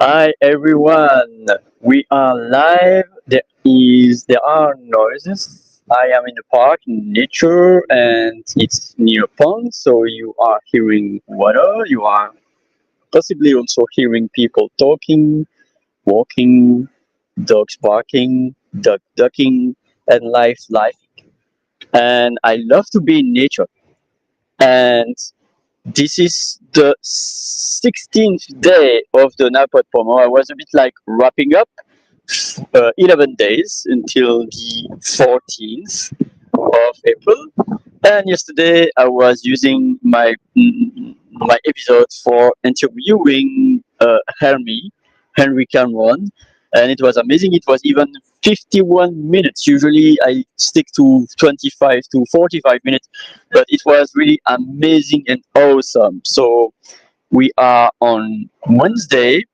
Hi everyone, we are live. There are noises. I am in the park, in nature, and it's near a pond, so you are hearing water. You are possibly also hearing people talking, walking, dogs barking, duck ducking, and life. And I love to be in nature. And this is the 16th day of the NaPodPoMo. I was a bit like wrapping up 11 days until the 14th of April. And yesterday I was using my episodes for interviewing Henry Cameron, and it was amazing. It was even 51 minutes. Usually I stick to 25 to 45 minutes, but it was really amazing and awesome. So we are on Wednesday,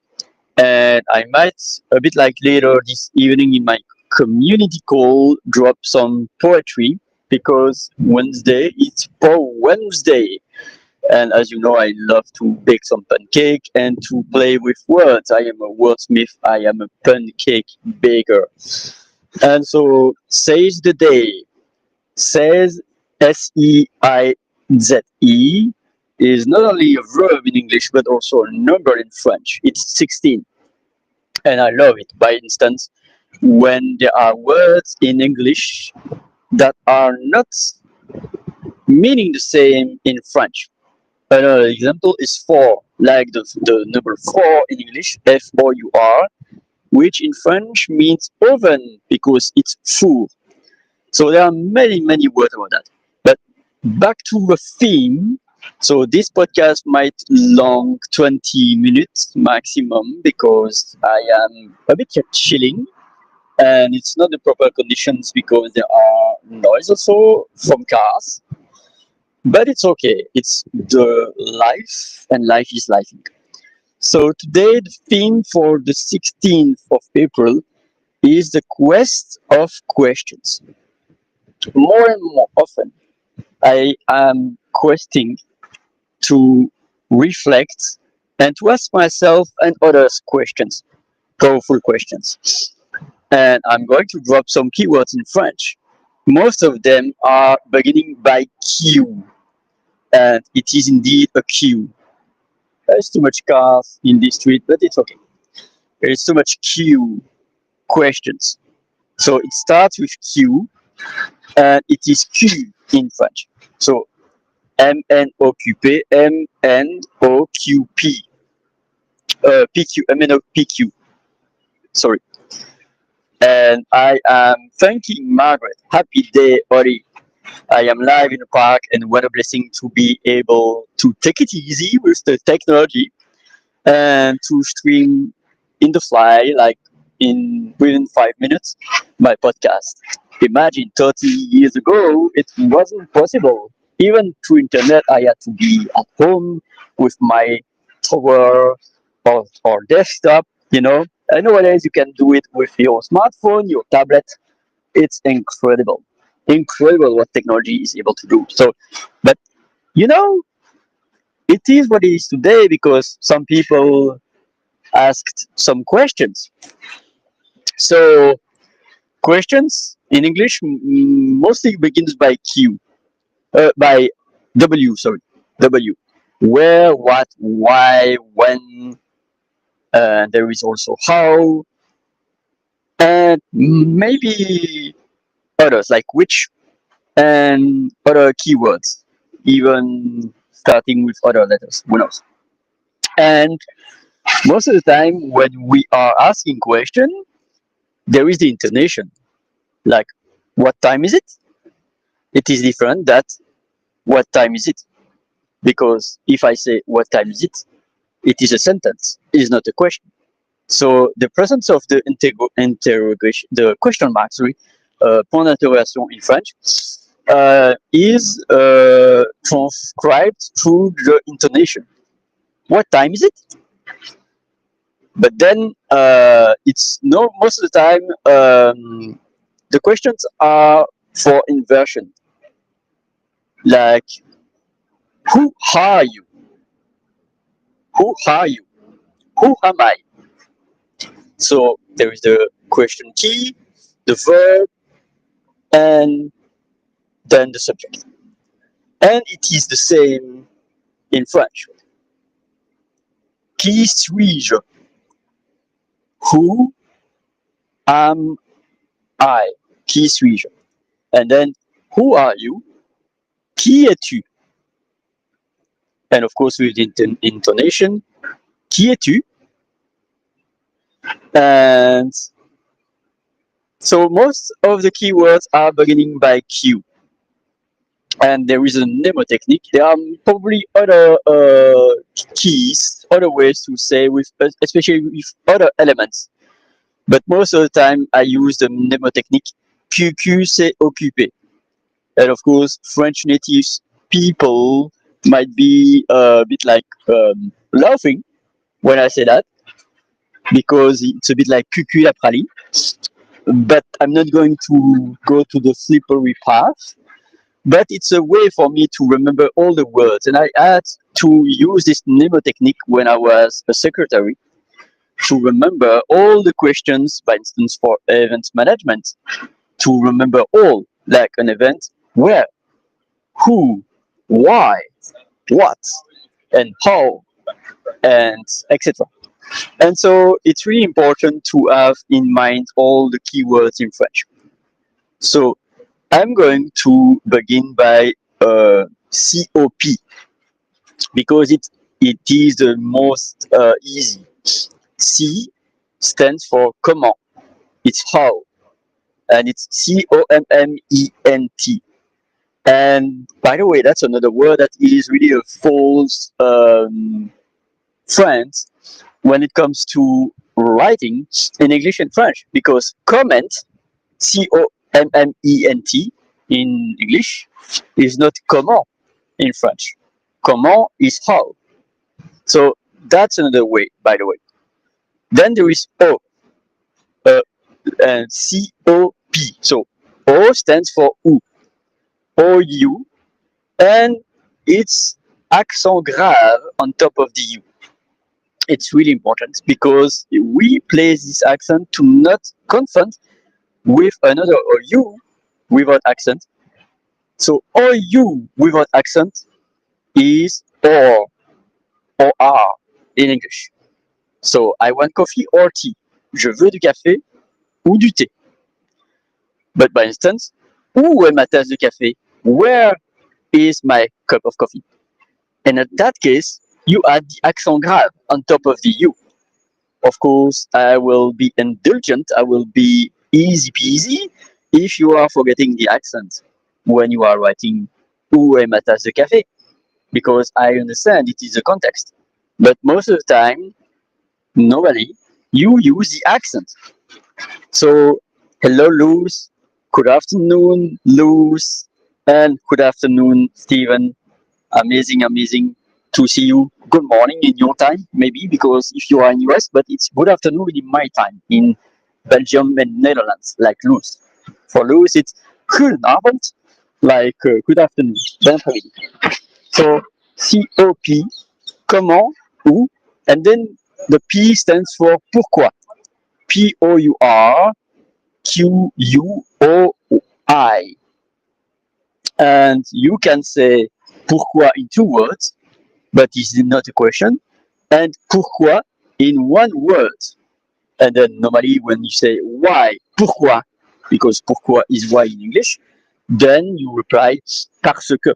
and I might a bit like later this evening in my community call drop some poetry because Wednesday it's for Wednesday. And as you know, I love to bake some pancake and to play with words. I am a wordsmith. I am a pancake baker. And so says the day. Says Seize is not only a verb in English but also a number in French. It's 16, and I love it. By instance, when there are words in English that are not meaning the same in French. Another example is four, like the number four in English, Four, which in French means oven because it's four. So there are many words about that. But back to the theme. So this podcast might long 20 minutes maximum because I am a bit chilling, and it's not the proper conditions because there are noise also from cars, but it's okay. It's the life, and life is life. So today the theme for the 16th of April is the quest of questions. More and more often I am questing to reflect and to ask myself and others questions, powerful questions. And I'm going to drop some keywords in French. Most of them are beginning by Q, and it is indeed a queue. There's too much cars in this street, but it's okay. There is too much Q questions. So it starts with Q, and it is Q in French. So MNOQP, PQ, MNOPQ. Sorry. And I am thanking Margaret. Happy day, Ori. I am live in the park, and what a blessing to be able to take it easy with the technology and to stream in the fly, like in within 5 minutes, my podcast. Imagine 30 years ago, it wasn't possible. Even through internet, I had to be at home with my tower or desktop, And nowadays, you can do it with your smartphone, your tablet. It's incredible. Incredible what technology is able to do. So, but you know, it is what it is today because some people asked some questions. So questions in English mostly begins by Q, by W. Sorry, W. Where, what, why, when. There is also how, and maybe others like which and other keywords, even starting with other letters. Who knows? And most of the time, when we are asking question, there is the intonation. Like, what time is it? It is different that what time is it? Because if I say what time is it is a sentence. It is not a question. So the presence of the interrogation, the question mark, sorry, point d'interrogation in French, is transcribed through the intonation. What time is it? But then it's no most of the time the questions are for inversion. Like, who are you? Who are you? Who am I? So there is the question key, the verb, and then the subject. And it is the same in French. Qui suis-je? Who am I? Qui suis-je? And then, who are you? Qui es-tu? And of course, with the intonation, qui es-tu? And so most of the keywords are beginning by Q. And there is a mnemotechnique. There are probably other keys, other ways to say with, especially with other elements. But most of the time, I use the mnemotechnique QQ c'est occupé. And of course, French native people might be a bit like laughing when I say that, because it's a bit like QQ la praline. But I'm not going to go to the slippery path. But it's a way for me to remember all the words. And I had to use this mnemotechnique when I was a secretary to remember all the questions, for instance, for event management, to remember all, like an event, where, who, why, what, and how, and etc. And so it's really important to have in mind all the keywords in French. So I'm going to begin by COP, because it is the most easy. C stands for comment. It's how, and it's COMMENT. And by the way, that's another word that is really a false friend when it comes to writing in English and French, because comment, COMMENT in English, is not comment in French. Comment is how. So that's another way, by the way. Then there is O, and COP. So O stands for ou, OU, and it's accent grave on top of the U. It's really important because we place this accent to not confund with another OU without accent. So OU without accent is or are in English. So I want coffee or tea. Je veux du café ou du thé. But by instance, où est ma tasse de café? Where is my cup of coffee? And in that case, you add the accent grave on top of the U. Of course, I will be indulgent. I will be easy peasy if you are forgetting the accent when you are writing où est ma tasse de café, because I understand it is a context. But most of the time, normally, you use the accent. So, hello, Luz. Good afternoon, Luz. And good afternoon, Stephen. Amazing to see you. Good morning in your time, maybe, because if you are in US, but it's good afternoon in my time in Belgium and Netherlands, like Luz. For Luz, it's goedenavond, like good afternoon, bon après-midi. So, COP, comment, où, and then the P stands for pourquoi. POUR, QUOI. And you can say pourquoi in 2 words, but this is not a question, and pourquoi in 1 word. And then normally when you say why, pourquoi, because pourquoi is why in English, then you reply parce que,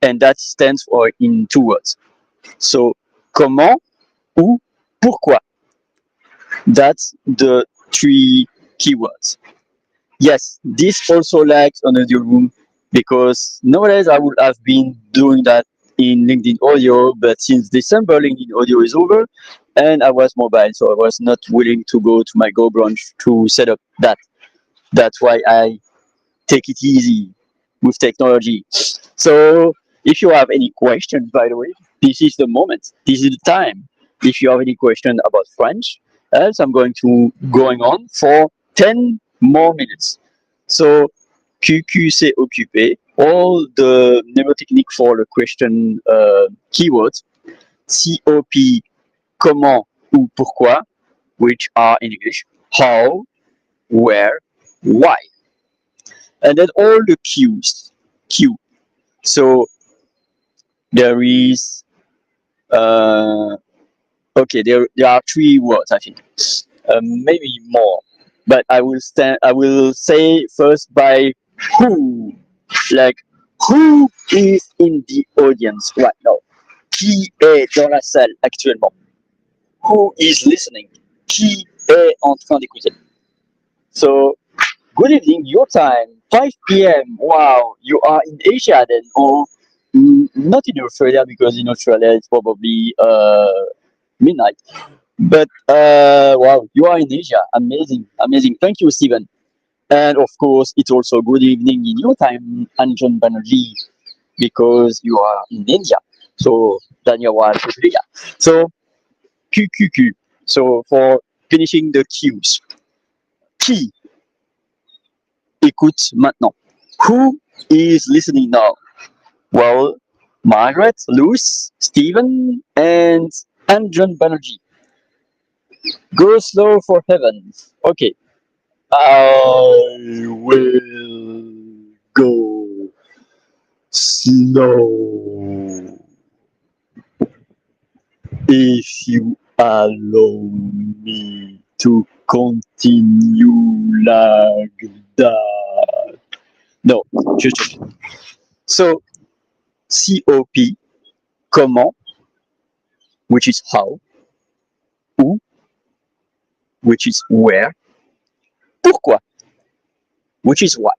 and that stands for in 2 words. So comment, où, pourquoi. That's the 3 keywords. Yes, this also lacks on audio room, because nowadays I would have been doing that in LinkedIn audio, but since December LinkedIn audio is over and I was mobile, so I was not willing to go to my Go branch to set up that. That's why I take it easy with technology. So if you have any questions, by the way, this is the moment, this is the time. If you have any question about French, else I'm going to going on for 10 more minutes. So QQ c'est occupé, all the mnemotechnique for the question keywords, COP, comment ou pourquoi, which are in English how, where, why, and then all the cues. Cue. So there is okay. There are three words, I think, maybe more, but I will say first by who, like who is in the audience right now. Qui est dans la salle actuellement? Who is listening? Qui est en train d'écouter? So, good evening, your time, 5 p.m. Wow, you are in Asia then, or not in Australia because in Australia it's probably midnight. But wow, you are in Asia. Amazing, amazing. Thank you, Stephen. And of course, it's also good evening in your time, Anjan Banerjee, because you are in India. So, Daniel was Australia. So, QQQ. So, for finishing the cues, qui écoute maintenant? Who is listening now? Well, Margaret, Luz, Stephen, and Anjan Banerjee. Go slow for heaven. Okay. I will go slow if you allow me to continue like that. No, just. So, COP, comment, which is how, où, which is where, pourquoi, which is why.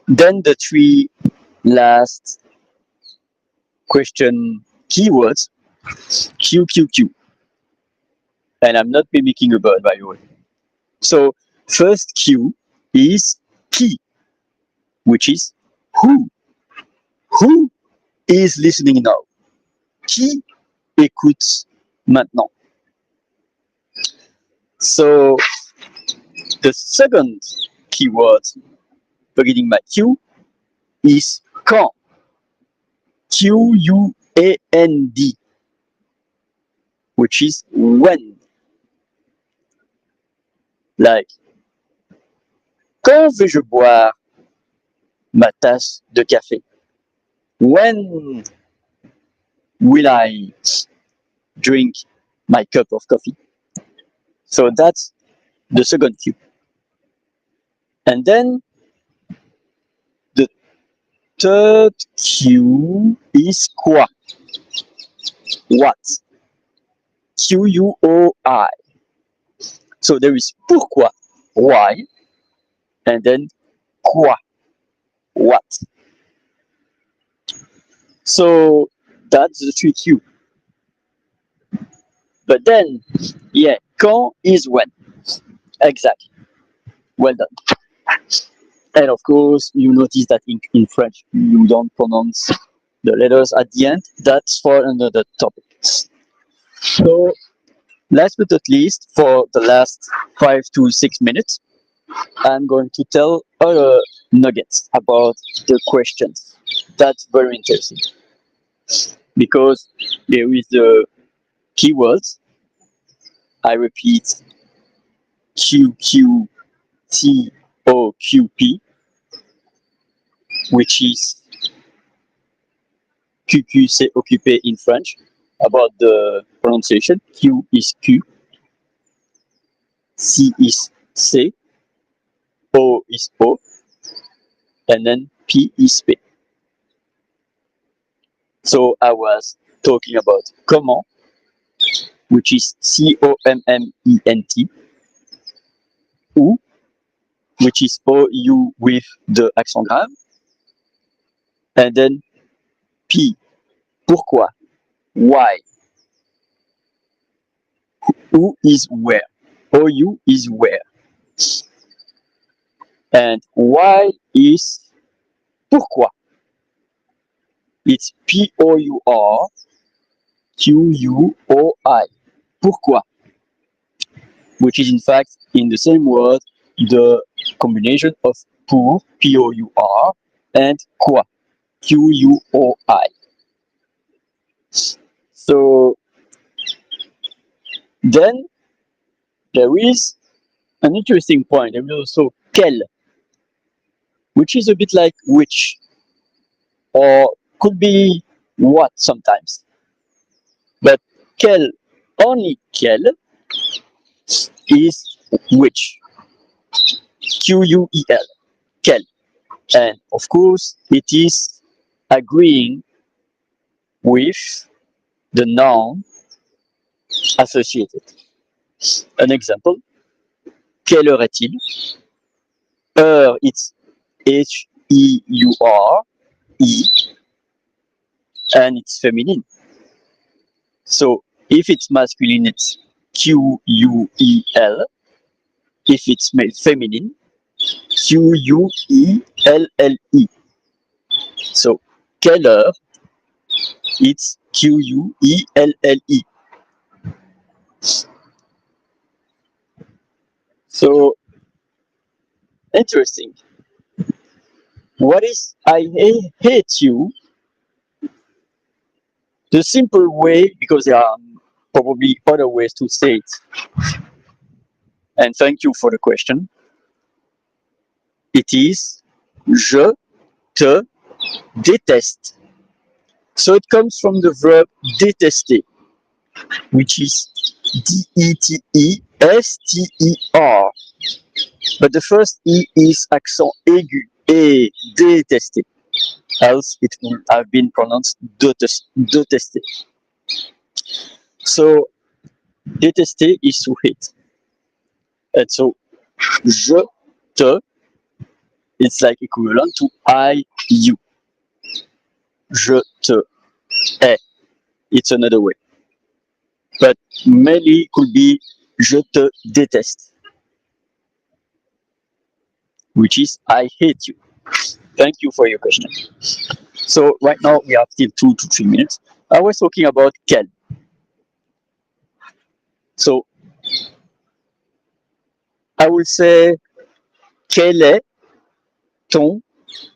Then the three last question keywords, QQQ. And I'm not mimicking a bird, by the way. So, first Q is qui, which is who. Who is listening now? Qui écoute maintenant? So, the second keyword beginning by Q is quand. QUAND, which is when. Like, quand vais-je boire ma tasse de café? When will I drink my cup of coffee? So that's the second cue. And then the third cue is quoi? What? QUOI. So there is pourquoi, why, and then quoi, what. So that's the three cue. But then, yeah, quand is when. Exactly. Well done. And of course, you notice that in French, you don't pronounce the letters at the end. That's for another topic. So, last but not least, for the last 5 to 6 minutes, I'm going to tell other nuggets about the questions. That's very interesting because there is the keywords. I repeat, QQTOQP, which is QQ c'est occupé in French. About the pronunciation, Q is Q, C is C, O is O, and then P is P. So I was talking about comment, which is COMMENT, ou, which is OU with the accent grave, and then P, pourquoi, why, où is where, OU is where, and why is pourquoi. It's POURQUOI. Pourquoi? Which is in fact in the same word the combination of pour, POUR, and quoi, QUOI. So then There is an interesting point. There is also quel, which is a bit like which, or could be what sometimes. But quel, only quel, is which. Quel, quel. And of course, it is agreeing with the noun associated. An example, quelle heure est-il? Heure, it's H-E-U-R-E, and it's feminine. So if it's masculine, it's Q-U-E-L. If it's feminine, Q-U-E-L-L-E. So quelle heure, it's Q-U-E-L-L-E. So interesting. What is I hate you? The simple way, because there are probably other ways to say it. And thank you for the question. It is je te déteste. So it comes from the verb détester, which is D-E-T-E-S-T-E-R. But the first E is accent aigu, et détester. Else it would have been pronounced détester. So détester is to hate. And so je te, it's like equivalent to I, you. Je te hais. It's another way. But mainly could be je te déteste, which is I hate you. Thank you for your question. So right now we have still 2 to 3 minutes. I was talking about quel. So I will say quel est ton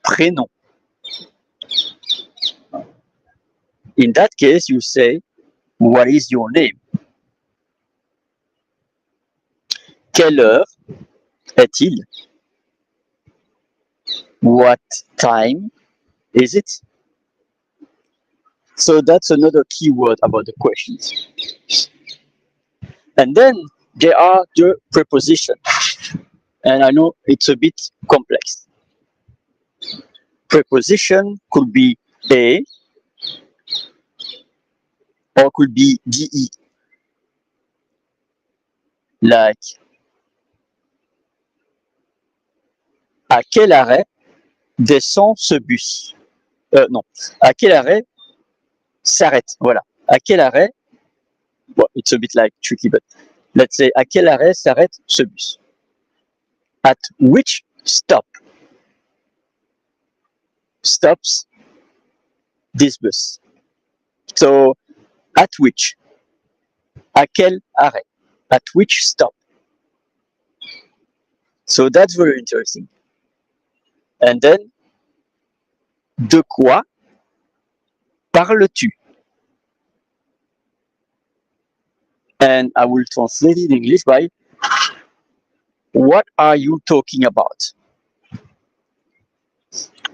prénom? In that case, you say what is your name? Quelle heure est-il? What time is it? So that's another keyword about the questions. And then there are the prepositions. And I know it's a bit complex. Preposition could be a or could be de. Like, à quel arrêt descend ce bus? Non. À quel arrêt s'arrête? Voilà. À quel arrêt? Well, it's a bit like tricky, but let's say à quel arrêt s'arrête ce bus? At which stop stops this bus? So, at which? À quel arrêt? At which stop? So that's very interesting. And then, de quoi parles-tu? And I will translate it in English by what are you talking about?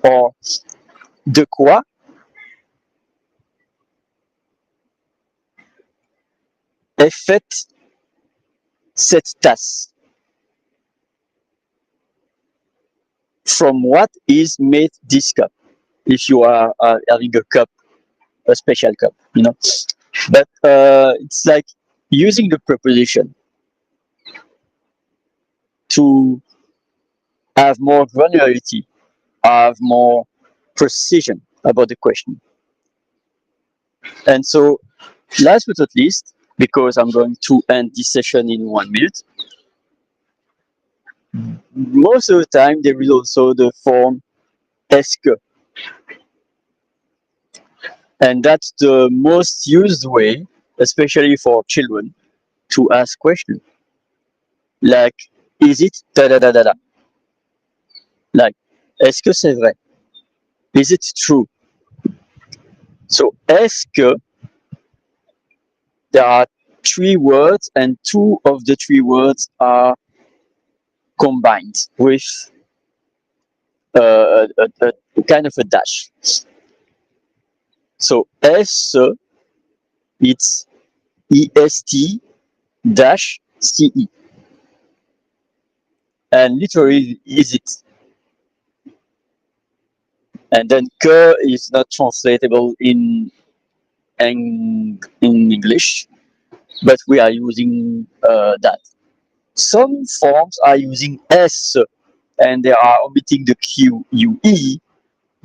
Or de quoi est faite cette tasse? From what is made this cup? If you are having a cup, a special cup, you know. But it's like using the preposition to have more granularity, have more precision about the question. And so, last but not least, because I'm going to end this session in 1 minute, most of the time there is also the form est-ce que. And that's the most used way, especially for children, to ask questions. Like, is it da da da da da? Like, est-ce que c'est vrai? Is it true? So, est-ce que, there are three words, and two of the three words are combined with a kind of a dash. So S, it's EST dash CE. And literally is it. And then que is not translatable in English, but we are using that. Some forms are using S and they are omitting the QUE,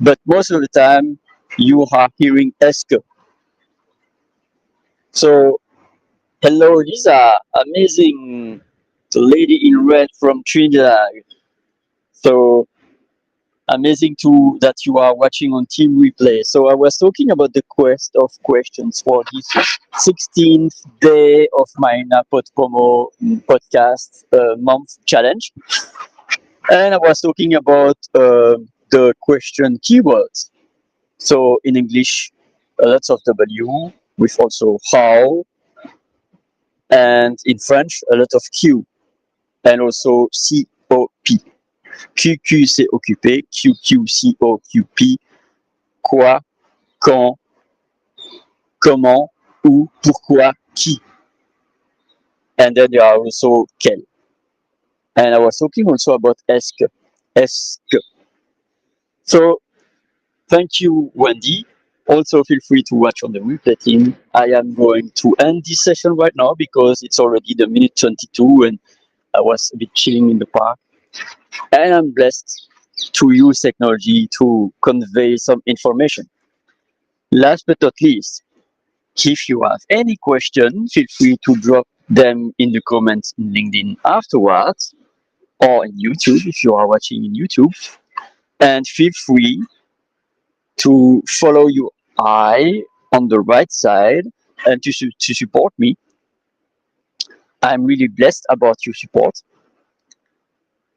but most of the time you are hearing ESC. So, hello Lisa, amazing lady in red from Trinidad. So, amazing too that you are watching on Team Replay. So I was talking about the quest of questions for this 16th day of my NaPodPoMo podcast month challenge, and I was talking about the question keywords. So in English, lots of W with also how, and in French a lot of Q and also COP. QQ c'est occupé, QQ COQP, quoi, quand, comment, où, pourquoi, qui. And then there are also quel. And I was talking also about est-ce. So thank you, Wendy. Also feel free to watch on the replay team. I am going to end this session right now because it's already the minute 22 and I was a bit chilling in the park. And I'm blessed to use technology to convey some information. Last but not least, if you have any questions, feel free to drop them in the comments in LinkedIn afterwards or in YouTube if you are watching in YouTube. And feel free to follow your eye on the right side and to support me. I'm really blessed about your support.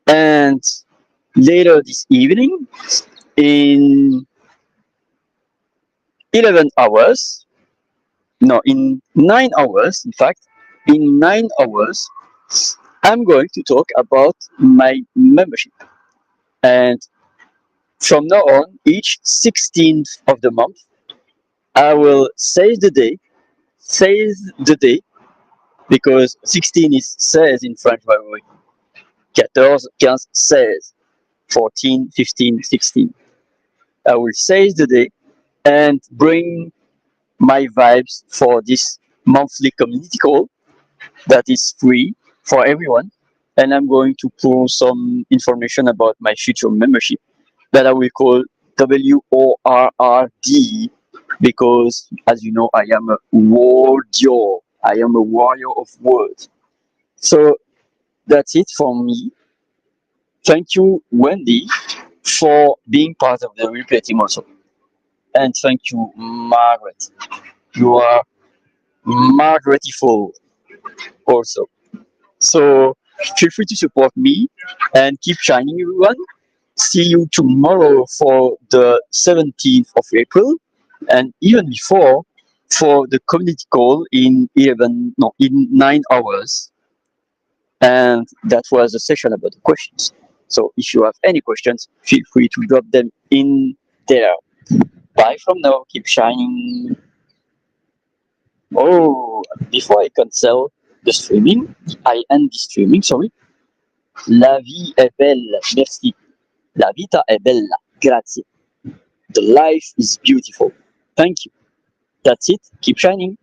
And later this evening, in 11 hours, no, in 9 hours, in fact, in 9 hours, I'm going to talk about my membership. And from now on, each 16th of the month, I will seize the day, because 16 is 16 in French, by the way. 14, 15, 16, 14, 15, 16. I will seize the day and bring my vibes for this monthly community call that is free for everyone. And I'm going to pull some information about my future membership that I will call WORRD, because, as you know, I am a warrior. I am a warrior of words. So that's it for me. Thank you, Wendy, for being part of the replay team also. And thank you, Margaret. You are Margaretiful also. So feel free to support me and keep shining, everyone. See you tomorrow for the 17th of April, and even before for the community call in 9 hours. And that was a session about the questions. So if you have any questions, feel free to drop them in there. Bye from now. Keep shining. Oh, before I cancel the streaming, I end the streaming, sorry. La vie est belle. Merci. La vita è bella. Grazie. The life is beautiful. Thank you. That's it. Keep shining.